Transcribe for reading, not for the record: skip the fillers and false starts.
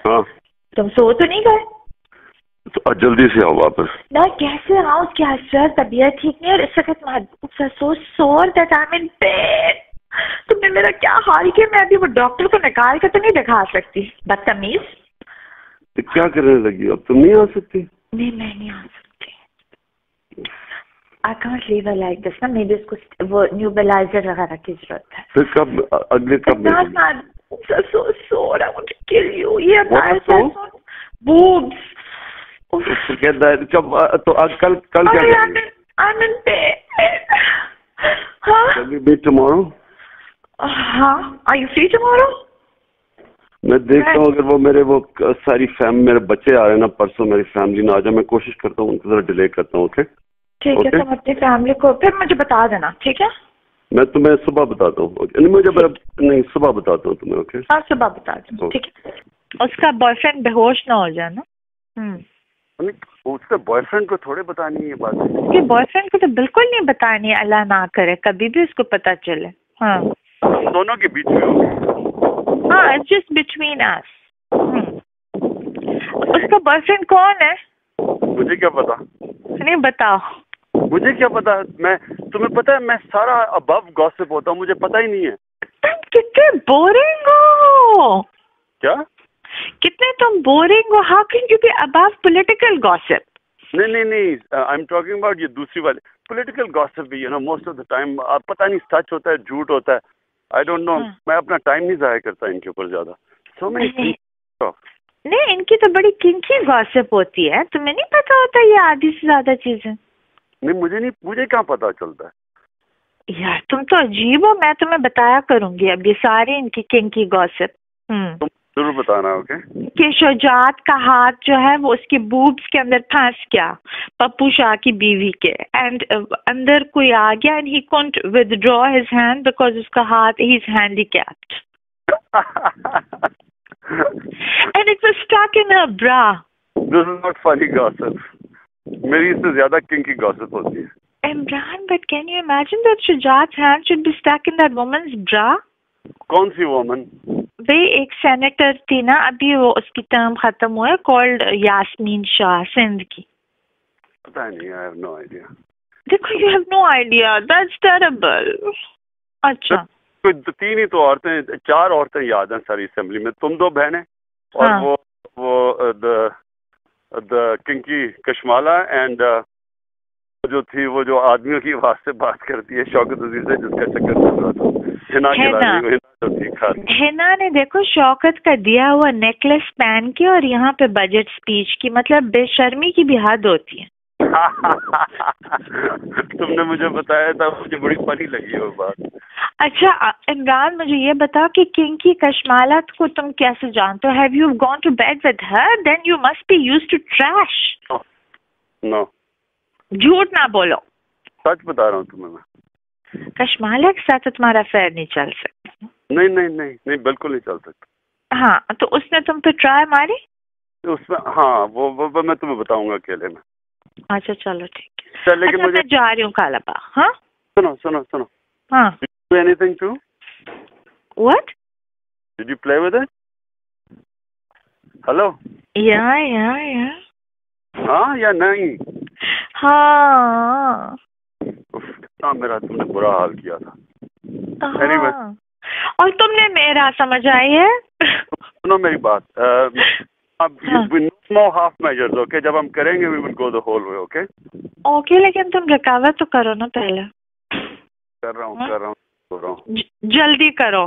हाँ, तुम सो तो नहीं गए? तो जल्दी से आओ वापस। ना कैसे आऊँ? क्या सर तबीयत ठीक नहीं है और इस वक्त सो सोर that I am in bed. तुमने मेरा क्या हाल किया? मैं अभी वो डॉक्टर को निकाल कर तो नहीं दिखा सकती, बदतमीज। तो क्या करने लगी अब? तुम नहीं आ सकती? नहीं, मैं नहीं आ सकती। I can't leave her like this ना। मेरे उसको वो न्यूबलाइजर वगैरह की जरूरत है। फिर कब? अगले कब? सो रहा मुझे किल यू। ये बूब्स कब? तो आज कल कल क्या करेंगे? I'm in bed. हाँ? Can we meet tomorrow? हाँ, are you free tomorrow? मैं देखता हूँ अगर वो मेरे वो सारी मेरे बच्चे आ रहे हैं ना परसों, मेरी फैमिली ना आ जाए, मैं कोशिश करता हूँ उनको जरा डिले करता हूँ। ओके ठीक है, तुम अपनी फैमिली को फिर मुझे बता देना, ठीक है? मैं तुम्हें सुबह बताता हूँ। नहीं मुझे नहीं, सुबह बताता हूँ तुम्हें। ओके हाँ, सुबह बता देना, ठीक है? उसका बॉयफ्रेंड बेहोश ना हो जाए ना। उसके बॉयफ्रेंड को थोड़े बतानी है ये बात। उसके बॉयफ्रेंड को तो बिल्कुल नहीं बतानी, अल्लाह ना करे कभी भी उसको पता चले। हाँ, दोनों के बीच में होगी। हाँ, इट्स जस्ट बिटवीन अस। उसका बॉयफ्रेंड कौन है? मुझे क्या पता? नहीं बताओ। मुझे क्या पता? मैं तुम्हें पता है मैं सारा अबव गॉसिप होता हूँ, मुझे पता ही नहीं है। तुम कितने बोरिंग हो। क्या? कितने तुम बोरिंग हो। How can you be above political gossip? नहीं नहीं नहीं, आई एम टॉकिंग अबाउट ये दूसरी वाली पॉलिटिकल गॉसिप भी, मोस्ट ऑफ द टाइम पता नहीं सच होता है झूठ होता है। I don't know. मैं अपना टाइम नहीं जाया करता इनके ऊपर ज्यादा। सो मेनी नहीं, इनकी तो बड़ी किंकी गॉसिप होती है, तुम्हें नहीं पता होता ये आधी से ज्यादा चीजें। नहीं, मुझे कहाँ पता चलता है यार तुम तो अजीब हो। मैं तुम्हें बताया करूंगी अब ये सारी इनकी किंकी गॉसिप। तुम जरूर बताना। ओके कि शुजात का हाथ जो है वो उसके बूब्स के अंदर फंस गया, पप्पू शाह की बीवी के, एंड अंदर कोई आ गया and he can't withdraw his hand because उसका हाथ ही is handicapped and it was stuck in her bra. This is not funny gossip. मेरी इससे ज्यादा किंकी गॉसिप होती है। Imran, but can you imagine that Shujat's hand should be stuck in that woman's bra? कौन सी woman? वे एक senator थी ना, अभी वो उसकी टर्म खत्म हुआ है, कॉल्ड यास्मीन शाह, सिंध की। पता नहीं, आई हैव नो आइडिया। देखो, you have no idea, that's terrible. अच्छा, कोई तीन ही तो औरतें, चार औरतें याद हैं सारी असेंबली में, तुम दो बहनें और हाँ। वो द किंकी कशमाला एंड जो थी वो जो आदमियों की आवाज से बात करती है, शौकत अजीज से, जिसका चक्कर चल रहा था। हिना ने देखो शौकत का दिया हुआ नेकलेस पहन के और यहाँ पे बजट स्पीच की, मतलब बेशर्मी की भी हद होती है। तुमने मुझे बताया था, मुझे बड़ी फनी लगी वो बात। अच्छा इमरान, मुझे ये बताओ कि किंकी कशमाला को तुम कैसे जानते हो? Have you gone to bed with her? Then you must be used to trash. No, झूठ ना बोलो, सच बता रहा हूँ तुम्हें मैं। कशमाला के साथ तुम्हारा अफेयर नहीं चल सकता। नहीं नहीं नहीं नहीं, बिल्कुल नहीं चल सकता। हाँ, तो उसने तुम पे ट्राई मारी? उसमें हाँ, वो मैं तुम्हें बताऊंगा अकेले में। अच्छा चलो ठीक है। चल, लेकिन अच्छा, मुझे मैं जा रही हूँ कालाबा। हाँ सुनो। हाँ। Did you do anything too? What? Did you play with it? Hello? Yeah. हाँ या नहीं? हाँ। कितना मेरा तुमने बुरा हाल किया था। हाँ। Anyway. और तुमने मेरा समझ आई है? सुनो मेरी बात। अब no half measures, okay? जब हम करेंगे we will go the whole way, okay? Okay, लेकिन तुम रिकवर तो करो ना पहले। कर रहा हूँ। जल्दी करो।